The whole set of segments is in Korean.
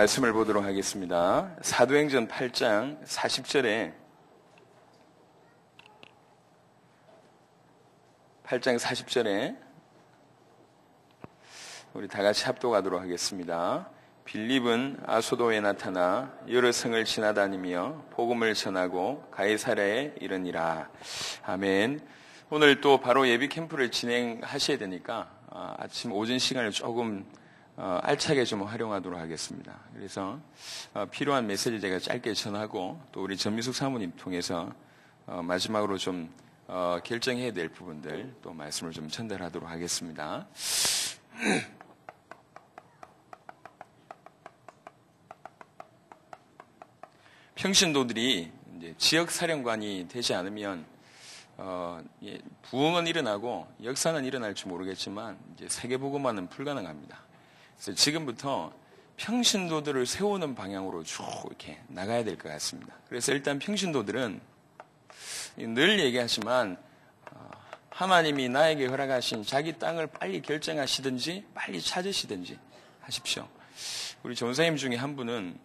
말씀을 보도록 하겠습니다. 사도행전 8장 40절에 8장 40절에 우리 다 같이 합독하도록 하겠습니다. 빌립은 아소도에 나타나 여러 성을 지나다니며 복음을 전하고 가이사랴에 이르니라. 아멘. 오늘 또 바로 예비 캠프를 진행하셔야 되니까 아침 오전 시간을 조금 알차게 좀 활용하도록 하겠습니다. 그래서 필요한 메시지 제가 짧게 전하고 또 우리 전미숙 사모님 통해서 마지막으로 좀 결정해야 될 부분들 또 말씀을 좀 전달하도록 하겠습니다. 평신도들이 이제 지역 사령관이 되지 않으면 부흥은 일어나고 역사는 일어날지 모르겠지만 이제 세계복음화는 불가능합니다. 그래서 지금부터 평신도들을 세우는 방향으로 쭉 이렇게 나가야 될 것 같습니다. 그래서 일단 평신도들은 늘 얘기하지만 하나님이 나에게 허락하신 자기 땅을 빨리 결정하시든지 빨리 찾으시든지 하십시오. 우리 전사님 중에 한 분은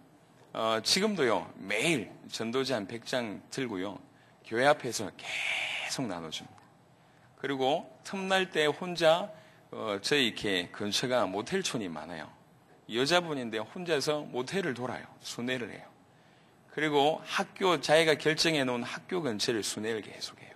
지금도요 매일 전도지 한 100장 들고요 교회 앞에서 계속 나눠줍니다. 그리고 틈날 때 혼자 저희 이렇게 근처가 모텔촌이 많아요. 여자분인데 혼자서 모텔을 돌아요. 순회를 해요. 그리고 학교 자기가 결정해 놓은 학교 근처를 순회를 계속해요.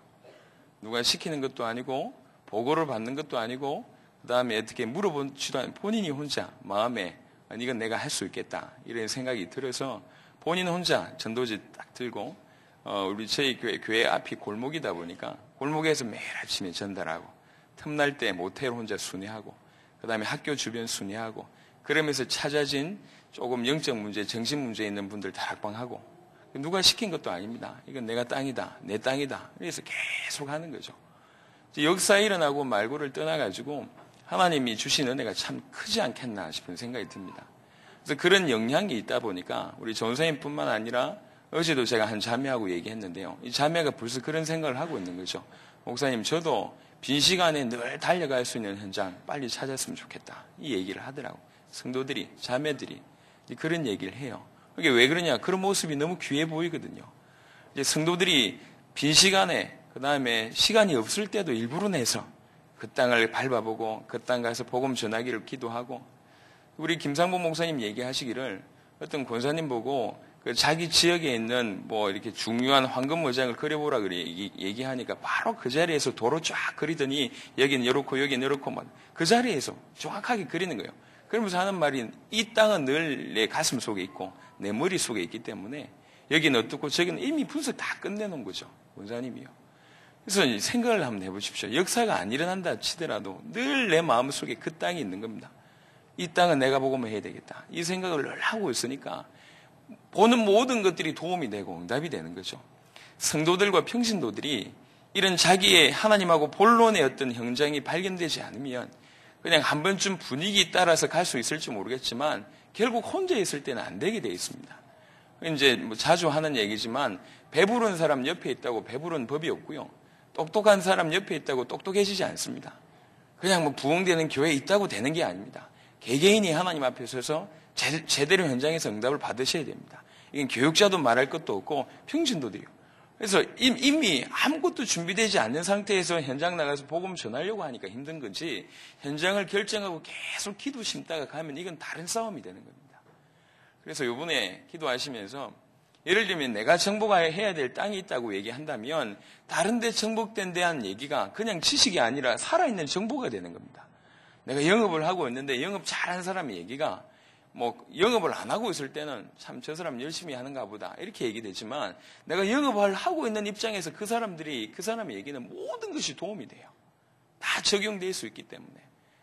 누가 시키는 것도 아니고 보고를 받는 것도 아니고 그 다음에 어떻게 물어보지도 않고 본인이 혼자 마음에 이건 내가 할 수 있겠다 이런 생각이 들어서 본인 혼자 전도지 딱 들고 우리 저희 교회 앞이 골목이다 보니까 골목에서 매일 아침에 전달하고 틈날 때 모텔 혼자 순회하고 그 다음에 학교 주변 순회하고 그러면서 찾아진 조금 영적 문제, 정신 문제 있는 분들 다락방하고 누가 시킨 것도 아닙니다. 이건 내가 땅이다, 내 땅이다. 그래서 계속 하는 거죠. 역사에 일어나고 말고를 떠나가지고 하나님이 주신 은혜가 참 크지 않겠나 싶은 생각이 듭니다. 그래서 그런 영향이 있다 보니까 우리 전사님뿐만 아니라 어제도 제가 한 자매하고 얘기했는데요. 이 자매가 벌써 그런 생각을 하고 있는 거죠. 목사님, 저도 빈 시간에 늘 달려갈 수 있는 현장 빨리 찾았으면 좋겠다. 이 얘기를 하더라고. 성도들이, 자매들이 그런 얘기를 해요. 그게 왜 그러냐? 그런 모습이 너무 귀해 보이거든요. 이제 성도들이 빈 시간에 그 다음에 시간이 없을 때도 일부러 내서 그 땅을 밟아보고 그 땅 가서 복음 전하기를 기도하고 우리 김상보 목사님 얘기하시기를 어떤 권사님 보고 그 자기 지역에 있는 뭐 이렇게 중요한 황금 의장을 그려보라 그래 얘기하니까 바로 그 자리에서 도로 쫙 그리더니 여기는 이렇고 여기는 이렇고 그 자리에서 정확하게 그리는 거예요. 그러면서 하는 말이 이 땅은 늘 내 가슴 속에 있고 내 머리 속에 있기 때문에 여기는 어떻고 저기는 이미 분석 다 끝내놓은 거죠. 권사님이요. 그래서 생각을 한번 해보십시오. 역사가 안 일어난다 치더라도 늘 내 마음속에 그 땅이 있는 겁니다. 이 땅은 내가 복음을 해야 되겠다. 이 생각을 늘 하고 있으니까 보는 모든 것들이 도움이 되고 응답이 되는 거죠. 성도들과 평신도들이 이런 자기의 하나님하고 본론의 어떤 현장이 발견되지 않으면 그냥 한 번쯤 분위기 따라서 갈 수 있을지 모르겠지만 결국 혼자 있을 때는 안 되게 되어 있습니다. 이제 뭐 자주 하는 얘기지만 배부른 사람 옆에 있다고 배부른 법이 없고요. 똑똑한 사람 옆에 있다고 똑똑해지지 않습니다. 그냥 뭐 부흥되는 교회에 있다고 되는 게 아닙니다. 개개인이 하나님 앞에 서서 제대로 현장에서 응답을 받으셔야 됩니다. 이건 교육자도 말할 것도 없고 평신도들이요. 그래서 이미 아무것도 준비되지 않는 상태에서 현장 나가서 복음 전하려고 하니까 힘든 거지 현장을 결정하고 계속 기도 심다가 가면 이건 다른 싸움이 되는 겁니다. 그래서 이번에 기도하시면서 예를 들면 내가 정복해야 될 땅이 있다고 얘기한다면 다른 데 정복된 대한 얘기가 그냥 지식이 아니라 살아있는 정보가 되는 겁니다. 내가 영업을 하고 있는데 영업 잘하는 사람의 얘기가 뭐 영업을 안 하고 있을 때는 참 저 사람 열심히 하는가 보다 이렇게 얘기되지만 내가 영업을 하고 있는 입장에서 그 사람의 얘기는 모든 것이 도움이 돼요. 다 적용될 수 있기 때문에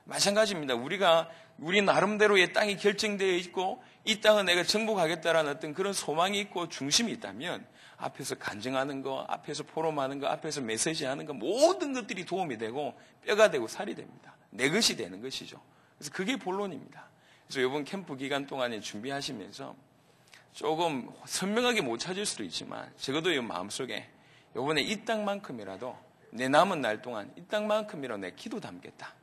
마찬가지입니다. 우리 나름대로의 땅이 결정되어 있고 이 땅은 내가 정복하겠다라는 어떤 그런 소망이 있고 중심이 있다면 앞에서 간증하는 거, 앞에서 포럼하는 거, 앞에서 메시지하는 거 모든 것들이 도움이 되고 뼈가 되고 살이 됩니다. 내 것이 되는 것이죠. 그래서 그게 본론입니다. 그래서 이번 캠프 기간 동안에 준비하시면서 조금 선명하게 못 찾을 수도 있지만 적어도 이 마음속에 이번에 이 땅만큼이라도 내 남은 날 동안 이 땅만큼이라도 내 기도 담겠다.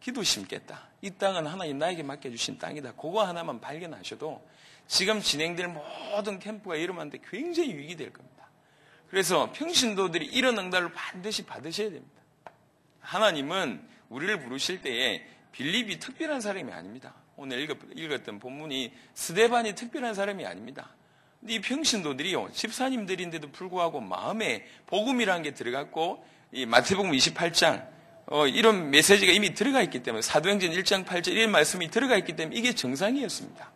기도 심겠다. 이 땅은 하나님 나에게 맡겨주신 땅이다. 그거 하나만 발견하셔도 지금 진행될 모든 캠프가 이러면한테 굉장히 유익이 될 겁니다. 그래서 평신도들이 이런 응답을 반드시 받으셔야 됩니다. 하나님은 우리를 부르실 때에 빌립이 특별한 사람이 아닙니다. 오늘 읽었던 본문이 스데반이 특별한 사람이 아닙니다. 이 평신도들이요, 집사님들인데도 불구하고 마음에 복음이라는 게 들어갔고, 이 마태복음 28장, 이런 메시지가 이미 들어가 있기 때문에, 사도행전 1장 8절 이런 말씀이 들어가 있기 때문에 이게 정상이었습니다.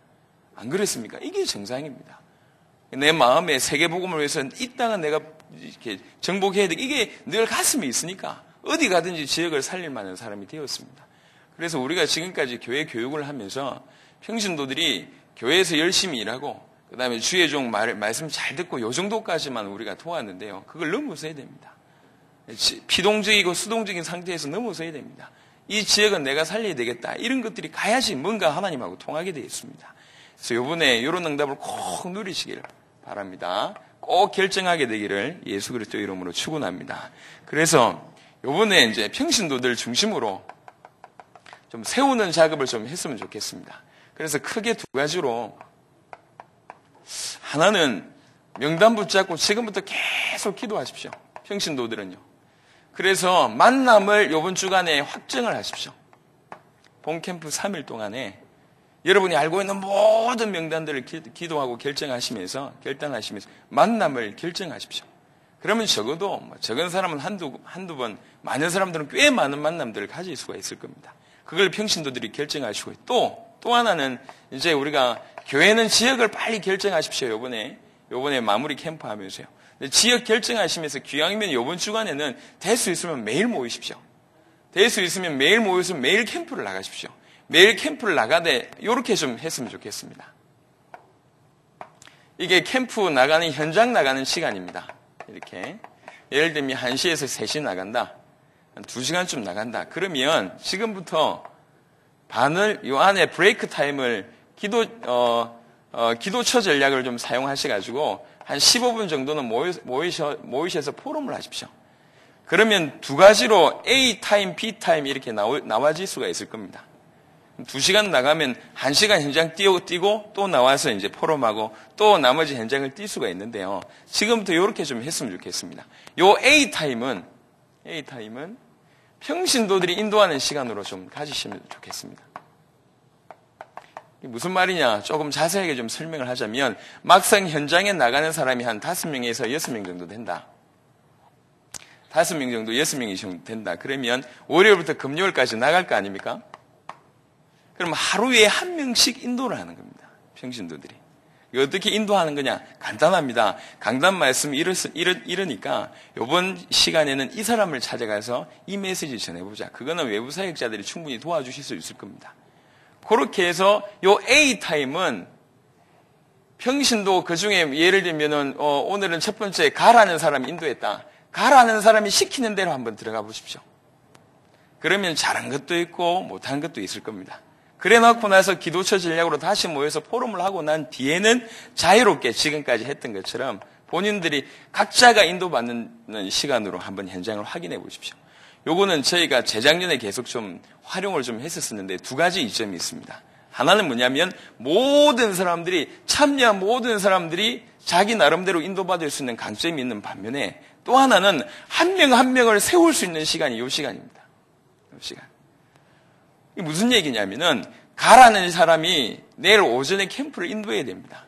안 그랬습니까? 이게 정상입니다. 내 마음에 세계복음을 위해서 이 땅은 내가 이렇게 정복해야 돼. 이게 늘 가슴에 있으니까 어디 가든지 지역을 살릴 만한 사람이 되었습니다. 그래서 우리가 지금까지 교회 교육을 하면서 평신도들이 교회에서 열심히 일하고 그 다음에 주의 종 말씀 잘 듣고 요 정도까지만 우리가 도왔는데요. 그걸 넘어서야 됩니다. 피동적이고 수동적인 상태에서 넘어서야 됩니다. 이 지역은 내가 살려야 되겠다. 이런 것들이 가야지 뭔가 하나님하고 통하게 되어 있습니다. 그래서 이번에 이런 응답을 꼭 누리시길 바랍니다. 꼭 결정하게 되기를 예수 그리스도 이름으로 축원합니다. 그래서 이번에 이제 평신도들 중심으로 좀 세우는 작업을 좀 했으면 좋겠습니다. 그래서 크게 두 가지로, 하나는 명단 붙잡고 지금부터 계속 기도하십시오. 평신도들은요. 그래서 만남을 이번 주간에 확정을 하십시오. 봄캠프 3일 동안에 여러분이 알고 있는 모든 명단들을 기도하고 결단하시면서 만남을 결정하십시오. 그러면 적어도 적은 사람은 한두 번, 많은 사람들은 꽤 많은 만남들을 가질 수가 있을 겁니다. 그걸 평신도들이 결정하시고, 또 하나는 이제 우리가 교회는 지역을 빨리 결정하십시오. 요번에 마무리 캠프 하면서요. 지역 결정하시면서 기왕이면 요번 주간에는 될 수 있으면 매일 모이십시오. 될 수 있으면 매일 모여서 매일 캠프를 나가십시오. 매일 캠프를 나가되 요렇게 좀 했으면 좋겠습니다. 이게 캠프 나가는, 현장 나가는 시간입니다. 이렇게 예를 들면 1시에서 3시 나간다. 한 2시간쯤 나간다. 그러면 지금부터 반을 요 안에 브레이크 타임을 기도처 전략을 좀 사용하셔가지고 한 15분 정도는 모이셔서 포럼을 하십시오. 그러면 두 가지로 A 타임, B 타임 이렇게 나와질 수가 있을 겁니다. 2시간 나가면 1시간 현장 뛰고 또 나와서 이제 포럼하고 또 나머지 현장을 뛸 수가 있는데요. 지금부터 이렇게 좀 했으면 좋겠습니다. 요 A 타임은 평신도들이 인도하는 시간으로 좀 가지시면 좋겠습니다. 무슨 말이냐? 조금 자세하게 좀 설명을 하자면, 막상 현장에 나가는 사람이 한 5명에서 6명 정도 된다. 5명 정도, 6명이 정도 된다. 그러면 월요일부터 금요일까지 나갈 거 아닙니까? 그럼 하루에 1명씩 인도를 하는 겁니다. 평신도들이. 어떻게 인도하는 거냐? 간단합니다. 강단 말씀이 이러니까 이번 시간에는 이 사람을 찾아가서 이 메시지 전해보자. 그거는 외부 사역자들이 충분히 도와주실 수 있을 겁니다. 그렇게 해서 요 A 타임은 평신도 그 중에 예를 들면은 오늘은 첫 번째 가라는 사람이 인도했다. 가라는 사람이 시키는 대로 한번 들어가 보십시오. 그러면 잘한 것도 있고 못한 것도 있을 겁니다. 그래 놓고 나서 기도처 전략으로 다시 모여서 포럼을 하고 난 뒤에는 자유롭게 지금까지 했던 것처럼 본인들이 각자가 인도받는 시간으로 한번 현장을 확인해 보십시오. 요거는 저희가 재작년에 계속 좀 활용을 좀 했었는데 두 가지 이점이 있습니다. 하나는 뭐냐면 참여한 모든 사람들이 자기 나름대로 인도받을 수 있는 강점이 있는 반면에, 또 하나는 한 명 한 명을 세울 수 있는 시간이 요 시간입니다. 요 시간. 이게 무슨 얘기냐면은 가라는 사람이 내일 오전에 캠프를 인도해야 됩니다.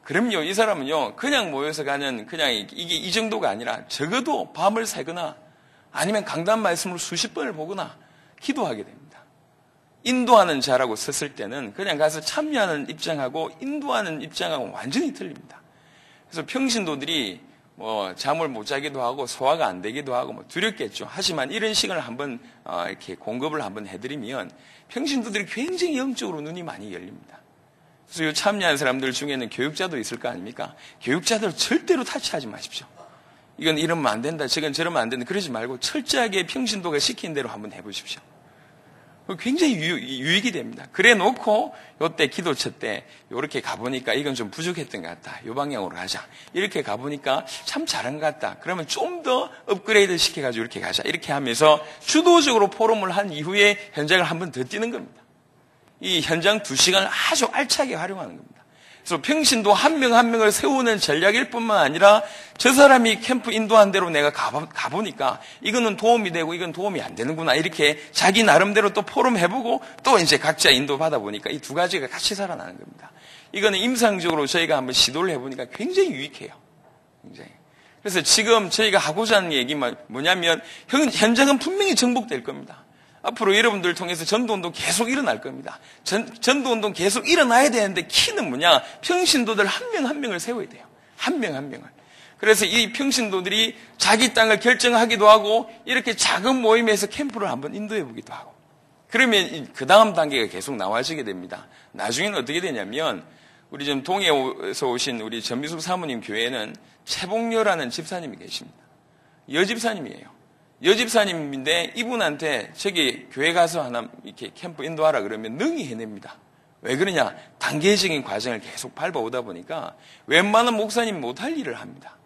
그럼요, 이 사람은요, 그냥 모여서 가는 이게 이 정도가 아니라 적어도 밤을 새거나 아니면 강단 말씀을 수십 번을 보거나 기도하게 됩니다. 인도하는 자라고 섰을 때는 그냥 가서 참여하는 입장하고 인도하는 입장하고 완전히 틀립니다. 그래서 평신도들이 잠을 못 자기도 하고 소화가 안 되기도 하고 두렵겠죠. 하지만 이런 시간을 한번 이렇게 공급을 한번 해드리면 평신도들이 굉장히 영적으로 눈이 많이 열립니다. 그래서 이 참여한 사람들 중에는 교육자도 있을 거 아닙니까? 교육자들 절대로 타치하지 마십시오. 이건 이러면 안 된다, 저건 저러면 안 된다, 그러지 말고 철저하게 평신도가 시킨 대로 한번 해보십시오. 굉장히 유익이 됩니다. 그래 놓고 요때 기도처 때 요렇게 가보니까 이건 좀 부족했던 것 같다. 요 방향으로 가자. 이렇게 가보니까 참 잘한 것 같다. 그러면 좀 더 업그레이드 시켜가지고 이렇게 가자. 이렇게 하면서 주도적으로 포럼을 한 이후에 현장을 한 번 더 뛰는 겁니다. 이 현장 2시간을 아주 알차게 활용하는 겁니다. 그래서 평신도 한 명 한 명을 세우는 전략일 뿐만 아니라 저 사람이 캠프 인도한 대로 내가 가보니까 이거는 도움이 되고 이건 도움이 안 되는구나. 이렇게 자기 나름대로 또 포럼 해보고 또 이제 각자 인도 받아보니까 이 두 가지가 같이 살아나는 겁니다. 이거는 임상적으로 저희가 한번 시도를 해보니까 굉장히 유익해요. 굉장히. 그래서 지금 저희가 하고자 하는 얘기만 뭐냐면 현장은 분명히 정복될 겁니다. 앞으로 여러분들을 통해서 전도운동 계속 일어날 겁니다. 전도운동 계속 일어나야 되는데 키는 뭐냐? 평신도들 한 명 한 명을 세워야 돼요. 한 명 한 명을. 그래서 이 평신도들이 자기 땅을 결정하기도 하고 이렇게 작은 모임에서 캠프를 한번 인도해 보기도 하고 그러면 그 다음 단계가 계속 나와지게 됩니다. 나중에는 어떻게 되냐면 우리 지금 동해에서 오신 우리 전미숙 사모님 교회에는 최봉녀라는 집사님이 계십니다. 여집사님이에요. 여집사님인데 이분한테 저기 교회 가서 하나 이렇게 캠프 인도하라 그러면 능히 해냅니다. 왜 그러냐? 단계적인 과정을 계속 밟아오다 보니까 웬만한 목사님 못할 일을 합니다.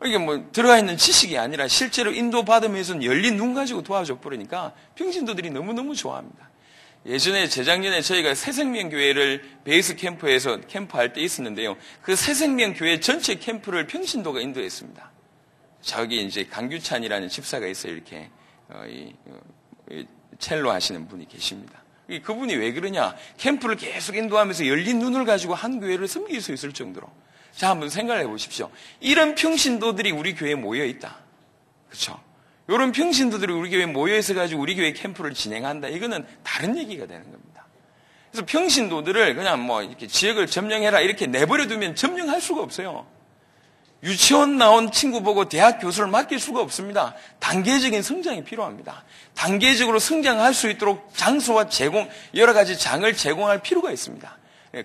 이게 뭐 들어가 있는 지식이 아니라 실제로 인도받으면서 열린 눈 가지고 도와줘 버리니까 평신도들이 너무너무 좋아합니다. 예전에 재작년에 저희가 새생명교회를 베이스 캠프에서 캠프할 때 있었는데요. 그 새생명교회 전체 캠프를 평신도가 인도했습니다. 저기 이제 강규찬이라는 집사가 있어요. 이렇게 첼로 하시는 분이 계십니다. 그분이 왜 그러냐? 캠프를 계속 인도하면서 열린 눈을 가지고 한 교회를 섬길 수 있을 정도로. 자, 한번 생각을 해보십시오. 이런 평신도들이 우리 교회에 모여 있다. 그렇죠? 이런 평신도들이 우리 교회에 모여 있어 가지고 우리 교회 캠프를 진행한다. 이거는 다른 얘기가 되는 겁니다. 그래서 평신도들을 그냥 뭐 이렇게 지역을 점령해라 이렇게 내버려 두면 점령할 수가 없어요. 유치원 나온 친구 보고 대학 교수를 맡길 수가 없습니다. 단계적인 성장이 필요합니다. 단계적으로 성장할 수 있도록 장소와 여러 가지 장을 제공할 필요가 있습니다.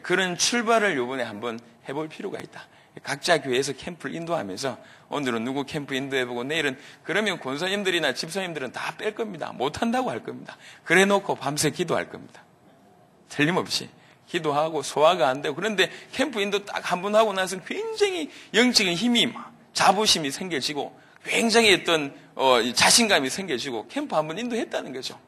그런 출발을 이번에 한번 해볼 필요가 있다. 각자 교회에서 캠프를 인도하면서 오늘은 누구 캠프 인도해보고 내일은 그러면 권사님들이나 집사님들은 다 뺄 겁니다. 못한다고 할 겁니다. 그래 놓고 밤새 기도할 겁니다. 틀림없이. 기도하고 소화가 안 되고 그런데 캠프 인도 딱 한 번 하고 나서 굉장히 영적인 힘이 자부심이 생겨지고 굉장히 어떤 자신감이 생겨지고 캠프 한 번 인도했다는 거죠.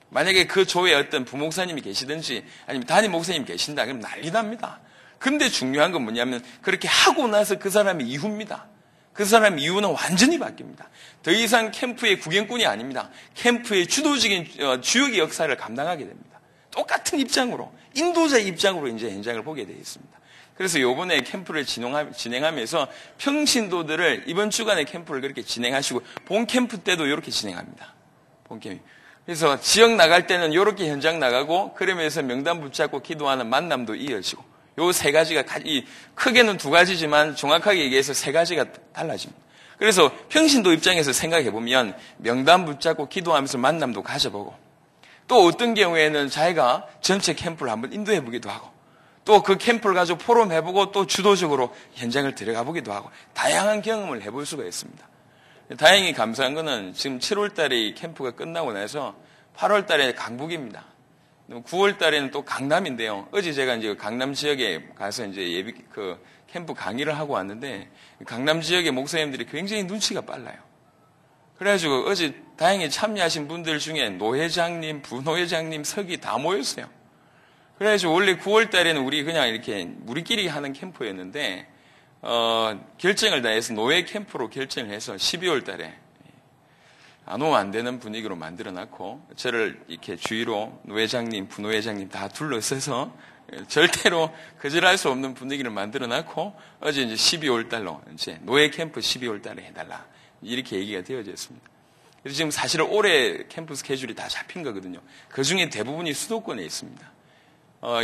만약에 그 조에 어떤 부목사님이 계시든지 아니면 담임 목사님이 계신다 그러면 난리 납니다. 근데 중요한 건 뭐냐면 그렇게 하고 나서 그 사람의 이후입니다. 그 사람 이후는 완전히 바뀝니다. 더 이상 캠프의 구경꾼이 아닙니다. 캠프의 주도적인 주역의 역사를 감당하게 됩니다. 똑같은 입장으로 인도자의 입장으로 이제 현장을 보게 되어 있습니다. 그래서 이번에 캠프를 진행하면서 평신도들을 이번 주간에 캠프를 그렇게 진행하시고 본 캠프 때도 이렇게 진행합니다. 본 캠프. 그래서 지역 나갈 때는 이렇게 현장 나가고 그러면서 명단 붙잡고 기도하는 만남도 이어지고 요 세 가지가 크게는 두 가지지만 정확하게 얘기해서 세 가지가 달라집니다. 그래서 평신도 입장에서 생각해 보면 명단 붙잡고 기도하면서 만남도 가져보고 또 어떤 경우에는 자기가 전체 캠프를 한번 인도해 보기도 하고 또 그 캠프를 가지고 포럼 해보고 또 주도적으로 현장을 들어가 보기도 하고 다양한 경험을 해볼 수가 있습니다. 다행히 감사한 거는 지금 7월 달에 이 캠프가 끝나고 나서 8월 달에 강북입니다. 9월 달에는 또 강남인데요. 어제 제가 이제 강남 지역에 가서 이제 캠프 강의를 하고 왔는데 강남 지역의 목사님들이 굉장히 눈치가 빨라요. 그래가지고 어제 다행히 참여하신 분들 중에 노회장님, 부노회장님, 서기 다 모였어요. 그래가지고 원래 9월 달에는 우리 그냥 이렇게 우리끼리 하는 캠프였는데, 결정을 다해서 노회 캠프로 결정을 해서 12월 달에 안 오면 안 되는 분위기로 만들어 놨고, 저를 이렇게 주위로 노회장님, 부노회장님 다 둘러서서 절대로 거절할 수 없는 분위기를 만들어 놨고, 어제 이제 12월 달로 이제 노회 캠프 12월 달에 해달라. 이렇게 얘기가 되어졌습니다. 그래서 지금 사실은 올해 캠프 스케줄이 다 잡힌 거거든요. 그 중에 대부분이 수도권에 있습니다.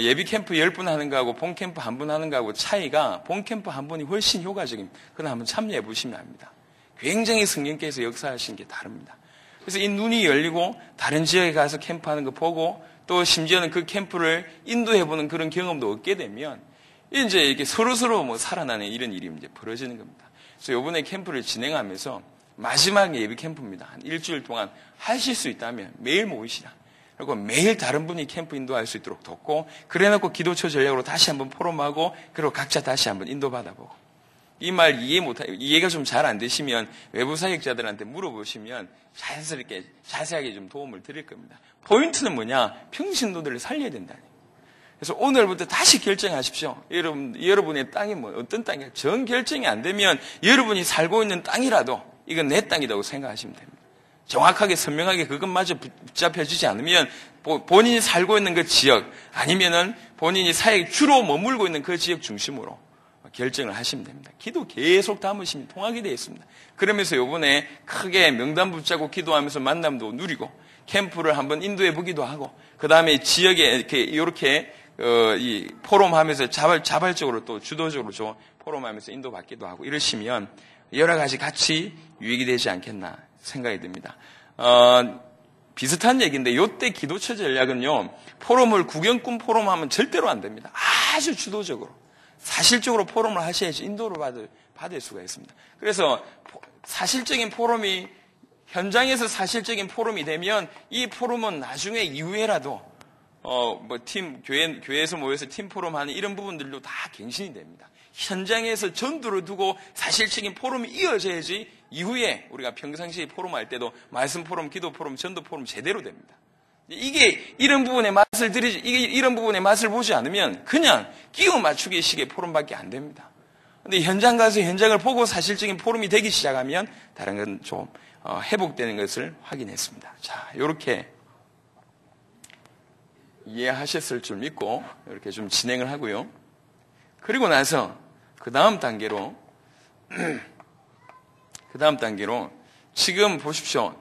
예비 캠프 10분 하는 거하고 본 캠프 1분 하는 거하고 차이가 본 캠프 1분이 훨씬 효과적입니다. 그건 한번 참여해 보시면 압니다. 굉장히 성령께서 역사하신 게 다릅니다. 그래서 이 눈이 열리고 다른 지역에 가서 캠프하는 거 보고 또 심지어는 그 캠프를 인도해보는 그런 경험도 얻게 되면 이제 이렇게 서로서로 뭐 살아나는 이런 일이 이제 벌어지는 겁니다. 그래서 이번에 캠프를 진행하면서 마지막 예비 캠프입니다. 한 일주일 동안 하실 수 있다면 매일 모이시라. 그리고 매일 다른 분이 캠프 인도할 수 있도록 돕고, 그래놓고 기도처 전략으로 다시 한번 포럼하고, 그리고 각자 다시 한번 인도받아보고. 이 말 이해가 좀 잘 안 되시면 외부 사역자들한테 물어보시면 자연스럽게 자세하게 좀 도움을 드릴 겁니다. 포인트는 뭐냐? 평신도들을 살려야 된다니. 그래서 오늘부터 다시 결정하십시오. 여러분의 땅이 어떤 땅이야? 정 결정이 안 되면 여러분이 살고 있는 땅이라도 이건 내 땅이라고 생각하시면 됩니다. 정확하게 선명하게 그것마저 붙잡혀지지 않으면 본인이 살고 있는 그 지역 아니면은 본인이 사역에 주로 머물고 있는 그 지역 중심으로 결정을 하시면 됩니다. 기도 계속 담으시면 통하게 되어 있습니다. 그러면서 이번에 크게 명단 붙잡고 기도하면서 만남도 누리고 캠프를 한번 인도해 보기도 하고 그 다음에 지역에 이렇게 이 포럼하면서 자발적으로 또 주도적으로 포럼하면서 인도받기도 하고 이러시면 여러 가지 같이 유익이 되지 않겠나 생각이 듭니다. 비슷한 얘기인데 이때 기도처 전략은요. 포럼을 구경꾼 포럼하면 절대로 안 됩니다. 아주 주도적으로 사실적으로 포럼을 하셔야지 인도를 받을 수가 있습니다. 그래서 사실적인 포럼이 현장에서 사실적인 포럼이 되면 이 포럼은 나중에 이후에라도 교회에서 모여서 팀 포럼하는 이런 부분들도 다 갱신이 됩니다. 현장에서 전도를 두고 사실적인 포럼이 이어져야지 이후에 우리가 평상시에 포럼할 때도 말씀 포럼, 기도 포럼, 전도 포럼 제대로 됩니다. 이런 부분의 맛을 보지 않으면 그냥 끼워 맞추기 식의 포럼밖에 안 됩니다. 근데 현장 가서 현장을 보고 사실적인 포럼이 되기 시작하면 다른 건 좀 회복되는 것을 확인했습니다. 자, 이렇게 이해하셨을 줄 믿고 이렇게 좀 진행을 하고요. 그리고 나서 그 다음 단계로 지금 보십시오.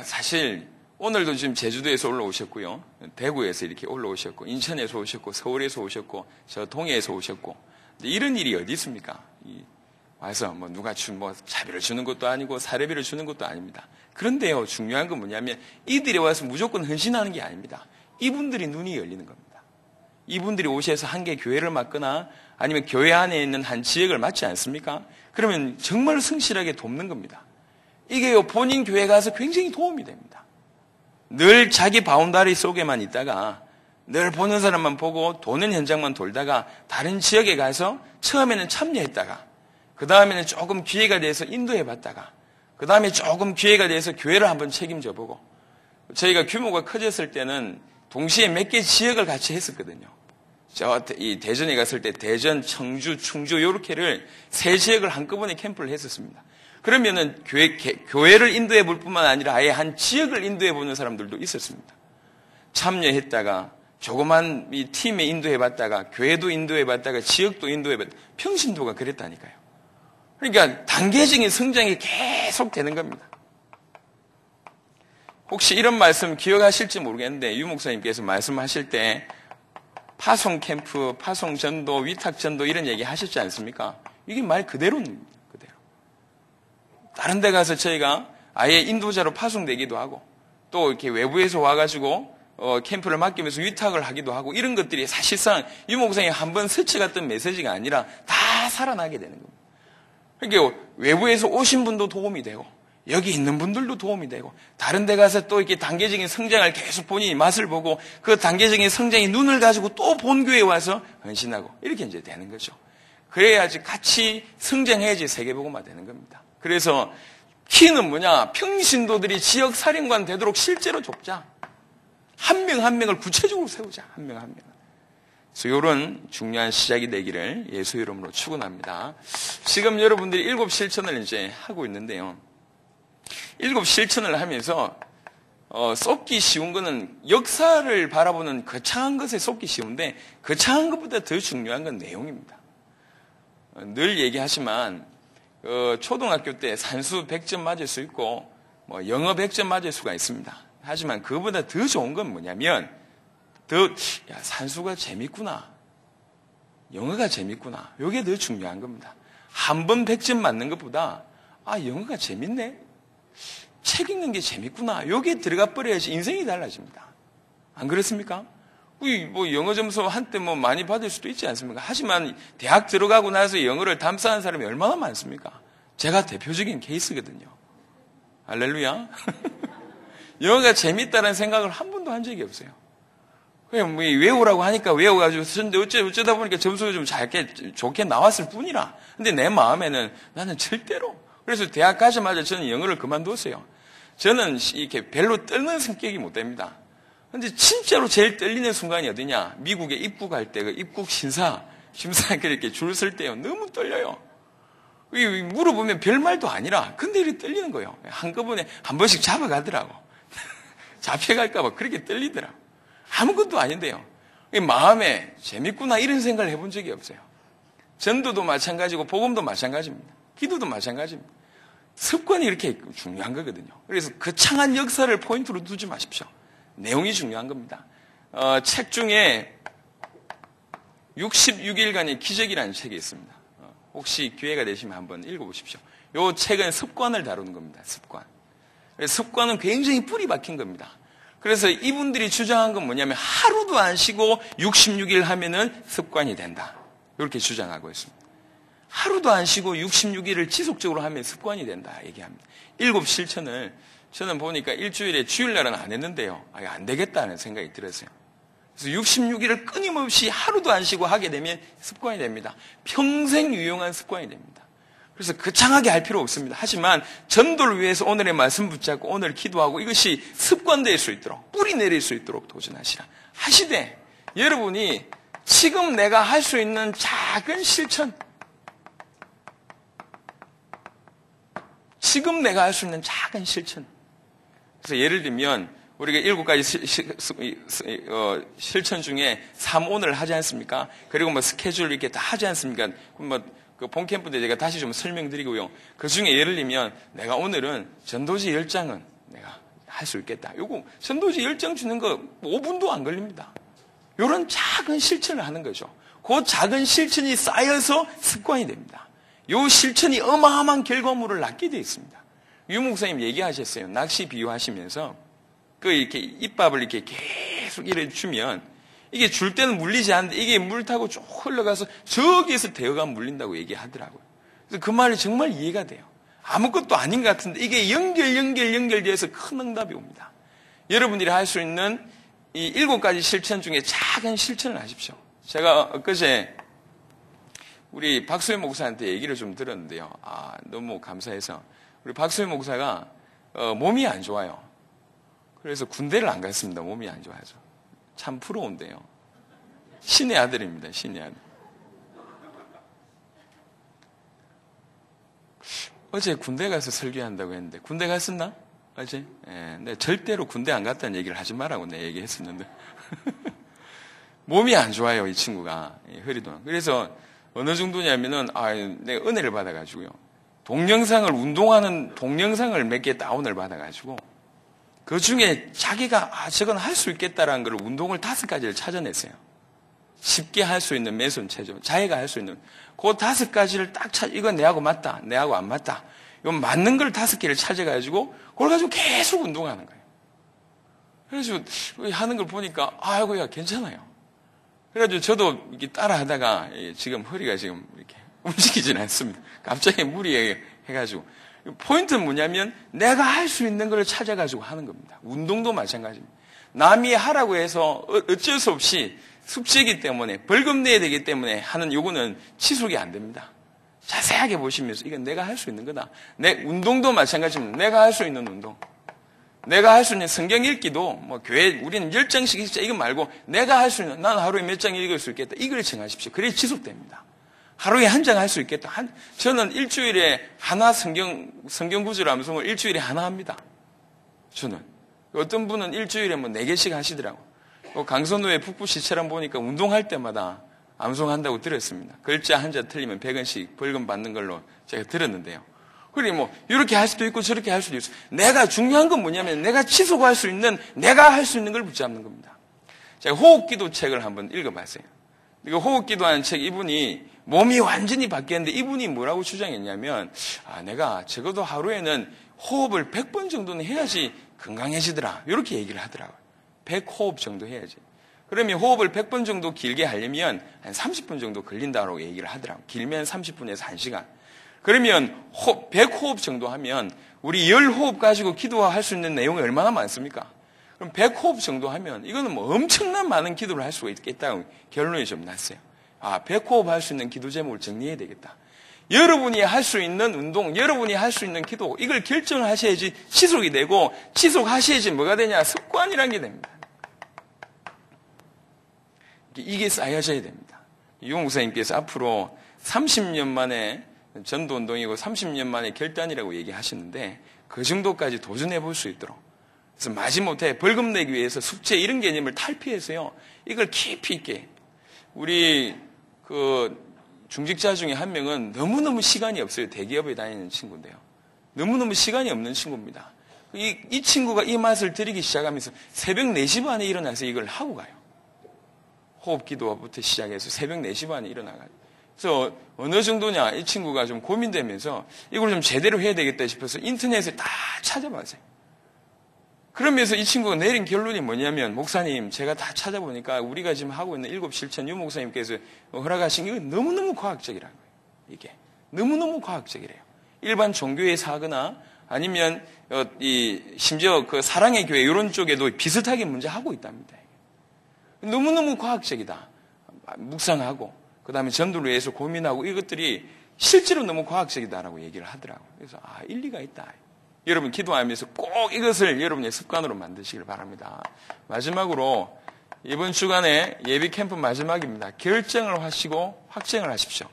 사실 오늘도 지금 제주도에서 올라오셨고요. 대구에서 이렇게 올라오셨고 인천에서 오셨고 서울에서 오셨고 저 동해에서 오셨고 이런 일이 어디 있습니까? 와서 누가 자비를 주는 것도 아니고 사례비를 주는 것도 아닙니다. 그런데요, 중요한 건 뭐냐면 이들이 와서 무조건 헌신하는 게 아닙니다. 이분들이 눈이 열리는 겁니다. 이분들이 오셔서 한 개 교회를 맡거나 아니면 교회 안에 있는 한 지역을 맡지 않습니까? 그러면 정말 성실하게 돕는 겁니다. 이게요, 본인 교회 가서 굉장히 도움이 됩니다. 늘 자기 바운다리 속에만 있다가 늘 보는 사람만 보고 도는 현장만 돌다가 다른 지역에 가서 처음에는 참여했다가 그 다음에는 조금 기회가 돼서 인도해봤다가 그 다음에 조금 기회가 돼서 교회를 한번 책임져보고 저희가 규모가 커졌을 때는 동시에 몇 개 지역을 같이 했었거든요. 이 대전에 갔을 때 대전, 청주, 충주 요렇게를 세 지역을 한꺼번에 캠프를 했었습니다. 그러면은 교회를 인도해 볼 뿐만 아니라 아예 한 지역을 인도해 보는 사람들도 있었습니다. 참여했다가 조그만 이 팀에 인도해 봤다가 교회도 인도해 봤다가 지역도 인도해 봤다가 평신도가 그랬다니까요. 그러니까 단계적인 성장이 계속 되는 겁니다. 혹시 이런 말씀 기억하실지 모르겠는데 유 목사님께서 말씀하실 때 파송 캠프, 파송 전도, 위탁 전도 이런 얘기 하셨지 않습니까? 이게 말 그대로입니다. 그대로. 다른 데 가서 저희가 아예 인도자로 파송되기도 하고 또 이렇게 외부에서 와가지고 캠프를 맡기면서 위탁을 하기도 하고 이런 것들이 사실상 유 목사님이 한번 스쳐갔던 메시지가 아니라 다 살아나게 되는 겁니다. 그러니까 외부에서 오신 분도 도움이 되고 여기 있는 분들도 도움이 되고 다른 데 가서 또 이렇게 단계적인 성장을 계속 본인이 맛을 보고 그 단계적인 성장의 눈을 가지고 또 본교회에 와서 헌신하고 이렇게 이제 되는 거죠. 그래야지 같이 성장해야지 세계복음화 되는 겁니다. 그래서 키는 뭐냐? 평신도들이 지역 사령관 되도록 실제로 돕자. 한 명 한 명을 구체적으로 세우자. 한 명 한 명. 그래서 이런 중요한 시작이 되기를 예수 이름으로 축원합니다. 지금 여러분들이 7 실천을 이제 하고 있는데요. 7 실천을 하면서 쏟기 쉬운 거는 역사를 바라보는 거창한 것에 쏟기 쉬운데 거창한 것보다 더 중요한 건 내용입니다. 늘 얘기하지만 초등학교 때 산수 100점 맞을 수 있고 영어 100점 맞을 수가 있습니다. 하지만 그보다 더 좋은 건 뭐냐면 산수가 재밌구나. 영어가 재밌구나. 이게 더 중요한 겁니다. 한 번 100점 맞는 것보다 영어가 재밌네. 책 읽는 게 재밌구나. 이게 들어가 버려야지 인생이 달라집니다. 안 그렇습니까? 영어 점수 한때 많이 받을 수도 있지 않습니까? 하지만 대학 들어가고 나서 영어를 담사한 사람이 얼마나 많습니까? 제가 대표적인 케이스거든요. 할렐루야. 영어가 재밌다는 생각을 한 번도 한 적이 없어요. 그냥 뭐 외우라고 하니까 외워가지고 쓰는데 어쩌다 보니까 점수가 좀 좋게 나왔을 뿐이라. 근데 내 마음에는 나는 절대로. 그래서 대학 가자마자 저는 영어를 그만뒀어요. 저는 이렇게 별로 떨는 성격이 못 됩니다. 근데 진짜로 제일 떨리는 순간이 어디냐? 미국에 입국할 때 그 입국 심사 그렇게 줄 설 때요. 너무 떨려요. 물어보면 별말도 아니라 근데 이렇게 떨리는 거예요. 한꺼번에 한 번씩 잡아가더라고. 잡혀갈까봐 그렇게 떨리더라고. 아무것도 아닌데요. 마음에 재밌구나 이런 생각을 해본 적이 없어요. 전도도 마찬가지고 복음도 마찬가지입니다. 기도도 마찬가지입니다. 습관이 이렇게 중요한 거거든요. 그래서 거창한 역사를 포인트로 두지 마십시오. 내용이 중요한 겁니다. 책 중에 66일간의 기적이라는 책이 있습니다. 혹시 기회가 되시면 한번 읽어보십시오. 이 책은 습관을 다루는 겁니다. 습관은 굉장히 뿌리 박힌 겁니다. 그래서 이분들이 주장한 건 뭐냐면 하루도 안 쉬고 66일 하면은 습관이 된다. 이렇게 주장하고 있습니다. 하루도 안 쉬고 66일을 지속적으로 하면 습관이 된다 얘기합니다. 7 실천을 저는 보니까 일주일에 주일날은 안 했는데요. 안 되겠다는 생각이 들었어요. 그래서 66일을 끊임없이 하루도 안 쉬고 하게 되면 습관이 됩니다. 평생 유용한 습관이 됩니다. 그래서 거창하게 할 필요 없습니다. 하지만 전도를 위해서 오늘의 말씀 붙잡고 오늘 기도하고 이것이 습관될 수 있도록 뿌리 내릴 수 있도록 도전하시라. 하시되 여러분이 지금 내가 할 수 있는 작은 실천, 지금 내가 할 수 있는 작은 실천. 그래서 예를 들면 우리가 7가지 실천 중에 3오늘 하지 않습니까? 그리고 뭐 스케줄 이렇게 다 하지 않습니까? 그 본캠프 때 제가 다시 좀 설명드리고요. 그 중에 예를 들면 내가 오늘은 전도지 10장은 내가 할 수 있겠다. 요거 전도지 10장 주는 거 5분도 안 걸립니다. 요런 작은 실천을 하는 거죠. 그 작은 실천이 쌓여서 습관이 됩니다. 요 실천이 어마어마한 결과물을 낳게 되어 있습니다. 유 목사님 얘기하셨어요. 낚시 비유하시면서 이렇게 입밥을 이렇게 계속 이래 주면 이게 줄 때는 물리지 않는데 이게 물 타고 쭉 흘러가서 저기에서 대어가 물린다고 얘기하더라고요. 그래서 그 말이 정말 이해가 돼요. 아무것도 아닌 것 같은데 이게 연결돼서 큰 응답이 옵니다. 여러분들이 할 수 있는 이 7가지 실천 중에 작은 실천을 하십시오. 제가 엊그제 우리 박수현 목사한테 얘기를 좀 들었는데요. 너무 감사해서 우리 박수현 목사가 몸이 안 좋아요. 그래서 군대를 안 갔습니다. 몸이 안 좋아서. 참 부러운데요. 신의 아들입니다. 신의 아들. 어제 군대 가서 설교한다고 했는데 군대 갔었나? 어제? 예, 네, 절대로 군대 안 갔다는 얘기를 하지 말라고 내가 얘기했었는데 몸이 안 좋아요. 이 친구가. 허리도. 그래서 어느 정도냐면은 내가 은혜를 받아가지고요. 운동하는 동영상을 몇 개 다운을 받아가지고 그 중에 자기가 저건 할 수 있겠다라는 걸 운동을 5가지를 찾아냈어요. 쉽게 할 수 있는 맨손 체조, 자기가 할 수 있는 그 5가지를 딱 이건 내하고 맞다, 내하고 안 맞다. 이건 맞는 걸 5개를 찾아가지고 그걸 가지고 계속 운동하는 거예요. 그래서 하는 걸 보니까 아이고야 괜찮아요. 그래가지고 저도 이렇게 따라하다가 지금 허리가 지금 이렇게 움직이지는 않습니다. 갑자기 무리해가지고. 포인트는 뭐냐면 내가 할 수 있는 걸 찾아가지고 하는 겁니다. 운동도 마찬가지입니다. 남이 하라고 해서 어쩔 수 없이 숙제이기 때문에 벌금 내야 되기 때문에 하는 요거는 지속이 안 됩니다. 자세하게 보시면서 이건 내가 할 수 있는 거다. 운동도 마찬가지입니다. 내가 할 수 있는 운동. 내가 할 수 있는 성경 읽기도 뭐 교회 우리는 10장씩 읽자 이거 말고 내가 할 수 있는 난 하루에 몇 장 읽을 수 있겠다. 이걸 정하십시오. 그래 지속됩니다. 하루에 한 장 할 수 있겠다. 저는 일주일에 하나 성경 구절 암송을 일주일에 하나 합니다. 저는. 어떤 분은 일주일에 뭐 4개씩 하시더라고. 강선우의 북부시처럼 보니까 운동할 때마다 암송한다고 들었습니다. 글자 한자 틀리면 100원씩 벌금 받는 걸로 제가 들었는데요. 그러니 이렇게 할 수도 있고 저렇게 할 수도 있어요. 내가 중요한 건 뭐냐면 내가 지속할 수 있는, 내가 할 수 있는 걸 붙잡는 겁니다. 제가 호흡기도 책을 한번 읽어봤어요. 이거 호흡기도하는 책 이분이 몸이 완전히 바뀌었는데 이분이 뭐라고 주장했냐면 내가 적어도 하루에는 호흡을 100번 정도는 해야지 건강해지더라. 이렇게 얘기를 하더라고요. 100호흡 정도 해야지. 그러면 호흡을 100번 정도 길게 하려면 한 30분 정도 걸린다고 얘기를 하더라고요. 길면 30분에서 1시간. 그러면 100호흡 정도 하면 우리 10호흡 가지고 기도할 수 있는 내용이 얼마나 많습니까? 그럼 100호흡 정도 하면 이거는 뭐 엄청난 많은 기도를 할 수가 있겠다고 결론이 좀 났어요. 100호흡 할 수 있는 기도 제목을 정리해야 되겠다. 여러분이 할 수 있는 운동, 여러분이 할 수 있는 기도, 이걸 결정하셔야지 지속이 되고, 지속하셔야지 뭐가 되냐? 습관이라는 게 됩니다. 이게 쌓여져야 됩니다. 유 목사님께서 앞으로 30년 만에 전도 운동이고 30년 만에 결단이라고 얘기하시는데, 그 정도까지 도전해 볼 수 있도록. 그래서 마지못해 벌금 내기 위해서 숙제 이런 개념을 탈피해서요, 이걸 깊이 있게. 우리 중직자 중에 한 명은 너무너무 시간이 없어요. 대기업에 다니는 친구인데요. 너무너무 시간이 없는 친구입니다. 이 친구가 이 맛을 들이기 시작하면서 새벽 4시 반에 일어나서 이걸 하고 가요. 호흡 기도부터 시작해서 새벽 4시 반에 일어나가요. 그래서 어느 정도냐, 이 친구가 좀 고민되면서 이걸 좀 제대로 해야 되겠다 싶어서 인터넷에 다 찾아봤어요. 그러면서 이 친구가 내린 결론이 뭐냐면, 목사님, 제가 다 찾아보니까 우리가 지금 하고 있는 7실천 유 목사님께서 허락하신 게 너무너무 과학적이라는 거예요. 이게 너무너무 과학적이래요. 일반 종교에서 하거나 아니면 심지어 그 사랑의 교회 이런 쪽에도 비슷하게 문제 하고 있답니다. 너무너무 과학적이다. 묵상하고 그 다음에 전도를 위해서 고민하고 이것들이 실제로 너무 과학적이다라고 얘기를 하더라고요. 그래서 일리가 있다. 여러분 기도하면서 꼭 이것을 여러분의 습관으로 만드시길 바랍니다. 마지막으로 이번 주간에 예비 캠프 마지막입니다. 결정을 하시고 확정을 하십시오.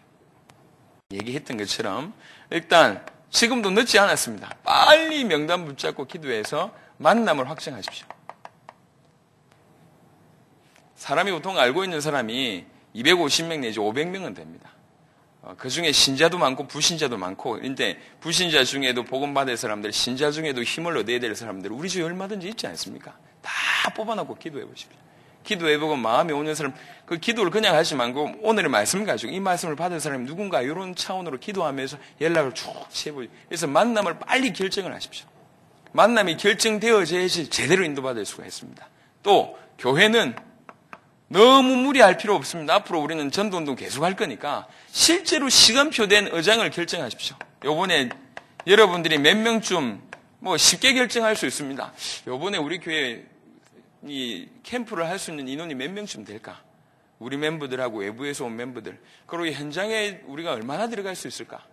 얘기했던 것처럼 일단 지금도 늦지 않았습니다. 빨리 명단 붙잡고 기도해서 만남을 확정하십시오. 사람이 보통 알고 있는 사람이 250명 내지 500명은 됩니다. 그 중에 신자도 많고 불신자도 많고, 근데 불신자 중에도 복음받을 사람들, 신자 중에도 힘을 얻어야 될 사람들, 우리 주에 얼마든지 있지 않습니까? 다 뽑아놓고 기도해 보십시오. 기도해보고 마음에 오는 사람, 그 기도를 그냥 하지 말고 오늘의 말씀을 가지고 이 말씀을 받은 사람이 누군가 이런 차원으로 기도하면서 연락을 쭉 해보십시오. 그래서 만남을 빨리 결정을 하십시오. 만남이 결정되어져야지 제대로 인도받을 수가 있습니다. 또 교회는 너무 무리할 필요 없습니다. 앞으로 우리는 전도운동 계속 할 거니까 실제로 시간표 된 의장을 결정하십시오. 요번에 여러분들이 몇 명쯤 쉽게 결정할 수 있습니다. 요번에 우리 교회 이 캠프를 할 수 있는 인원이 몇 명쯤 될까? 우리 멤버들하고 외부에서 온 멤버들. 그리고 현장에 우리가 얼마나 들어갈 수 있을까?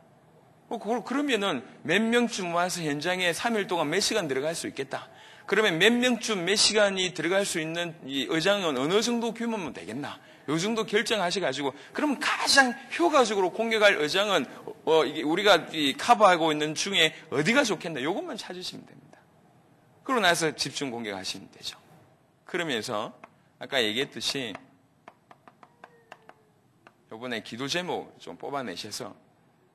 그러면은 몇 명쯤 와서 현장에 3일 동안 몇 시간 들어갈 수 있겠다. 그러면 몇 명쯤 몇 시간이 들어갈 수 있는 이 의장은 어느 정도 규모면 되겠나? 요 정도 결정하셔가지고, 그러면 가장 효과적으로 공격할 의장은 이게 우리가 커버하고 있는 중에 어디가 좋겠나? 요것만 찾으시면 됩니다. 그러고 나서 집중 공격하시면 되죠. 그러면서 아까 얘기했듯이 요번에 기도 제목 좀 뽑아내셔서,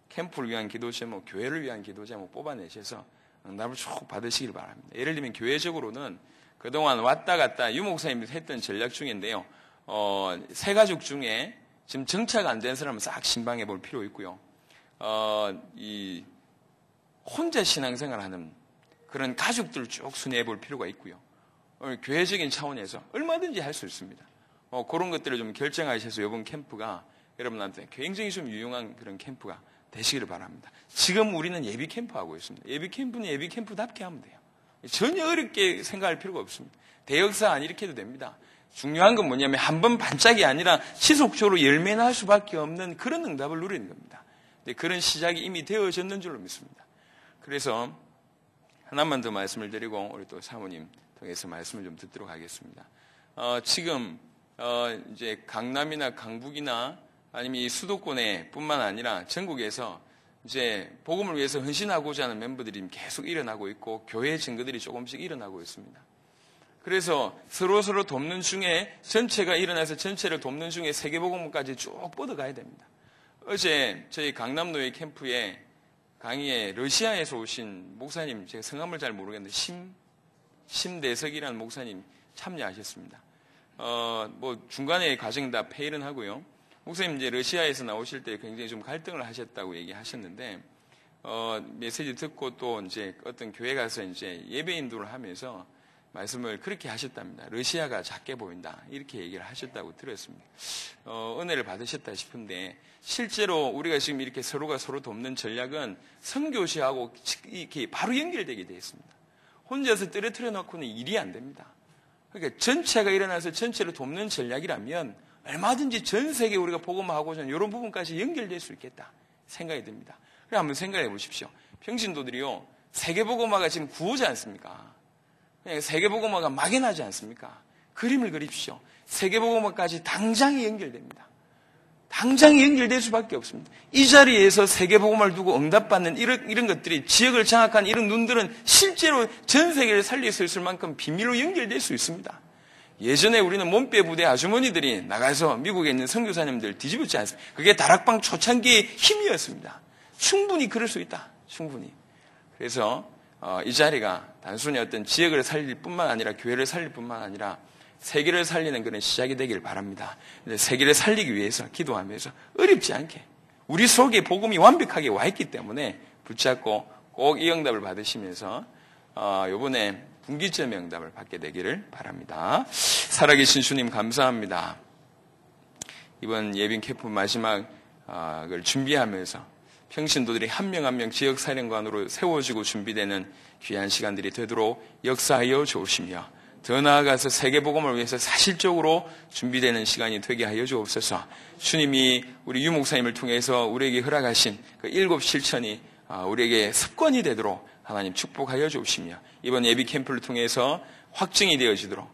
캠프를 위한 기도 제목, 교회를 위한 기도 제목 뽑아내셔서 응답을 쭉 받으시길 바랍니다. 예를 들면 교회적으로는 그동안 왔다 갔다 유 목사님이 했던 전략 중인데요. 세 가족 중에 지금 정착 안 된 사람은 싹 신방해 볼 필요 있고요. 이 혼자 신앙생활하는 그런 가족들을 쭉 순회해 볼 필요가 있고요. 교회적인 차원에서 얼마든지 할 수 있습니다. 그런 것들을 좀 결정하셔서 이번 캠프가 여러분한테 굉장히 좀 유용한 그런 캠프가 되시기를 바랍니다. 지금 우리는 예비 캠프 하고 있습니다. 예비 캠프는 예비 캠프답게 하면 돼요. 전혀 어렵게 생각할 필요가 없습니다. 대역사 안 일으켜도 됩니다. 중요한 건 뭐냐면 한 번 반짝이 아니라 지속적으로 열매나 할 수밖에 없는 그런 응답을 누리는 겁니다. 그런 시작이 이미 되어졌는 줄로 믿습니다. 그래서 하나만 더 말씀을 드리고 우리 또 사모님 통해서 말씀을 좀 듣도록 하겠습니다. 지금 이제 강남이나 강북이나 아니면 이 수도권에 뿐만 아니라 전국에서 이제 복음을 위해서 헌신하고자 하는 멤버들이 계속 일어나고 있고 교회 증거들이 조금씩 일어나고 있습니다. 그래서 서로 돕는 중에 전체가 일어나서 전체를 돕는 중에 세계복음까지 쭉 뻗어가야 됩니다. 어제 저희 강남노예 캠프에 강의에 러시아에서 오신 목사님, 제가 성함을 잘 모르겠는데 심대석이라는 목사님 참여하셨습니다. 중간에 과정 다 페일은 하고요. 목사님 이제 러시아에서 나오실 때 굉장히 좀 갈등을 하셨다고 얘기하셨는데, 메시지 듣고 또 이제 어떤 교회 가서 이제 예배 인도를 하면서 말씀을 그렇게 하셨답니다. 러시아가 작게 보인다. 이렇게 얘기를 하셨다고 들었습니다. 은혜를 받으셨다 싶은데 실제로 우리가 지금 이렇게 서로가 서로 돕는 전략은 선교시하고 이렇게 바로 연결되게 되어 있습니다. 혼자서 떨어뜨려 놓고는 일이 안 됩니다. 그러니까 전체가 일어나서 전체를 돕는 전략이라면 얼마든지 전 세계 우리가 복음하고자 하는 이런 부분까지 연결될 수 있겠다 생각이 듭니다. 그래 한번 생각해 보십시오. 평신도들이요. 세계복음화가 지금 구호지 않습니까? 세계복음화가 막연하지 않습니까? 그림을 그립시오. 세계복음화까지 당장이 연결됩니다. 당장이 연결될 수밖에 없습니다. 이 자리에서 세계복음화를 두고 응답받는 이런 것들이 지역을 장악한 이런 눈들은 실제로 전 세계를 살릴 수 있을 만큼 비밀로 연결될 수 있습니다. 예전에 우리는 몸빼 부대 아주머니들이 나가서 미국에 있는 선교사님들 뒤집었지 않습니까? 그게 다락방 초창기의 힘이었습니다. 충분히 그럴 수 있다. 충분히. 그래서 이 자리가 단순히 어떤 지역을 살릴 뿐만 아니라 교회를 살릴 뿐만 아니라 세계를 살리는 그런 시작이 되길 바랍니다. 세계를 살리기 위해서 기도하면서 어렵지 않게 우리 속에 복음이 완벽하게 와 있기 때문에 붙잡고 꼭 이 응답을 받으시면서 이번에 분기점 응답을 받게 되기를 바랍니다. 살아계신 주님 감사합니다. 이번 예빈 캠프 마지막을 준비하면서 평신도들이 한 명 한 명 지역사령관으로 세워지고 준비되는 귀한 시간들이 되도록 역사하여 주시며 더 나아가서 세계복음을 위해서 사실적으로 준비되는 시간이 되게 하여 주옵소서. 주님이 우리 유 목사님을 통해서 우리에게 허락하신 그 7 실천이 우리에게 습관이 되도록 하나님 축복하여 주시며 이번 예비 캠프를 통해서 확증이 되어지도록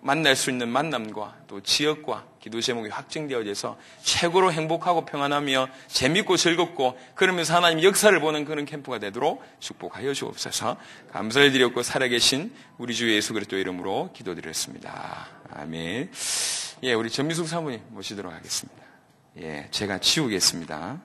만날 수 있는 만남과 또 지역과 기도 제목이 확증되어져서 최고로 행복하고 평안하며 재밌고 즐겁고 그러면서 하나님 역사를 보는 그런 캠프가 되도록 축복하여 주옵소서. 감사를 드렸고 살아계신 우리 주 예수 그리스도 이름으로 기도드렸습니다. 아멘. 예, 우리 전미숙 사모님 모시도록 하겠습니다. 예, 제가 치우겠습니다.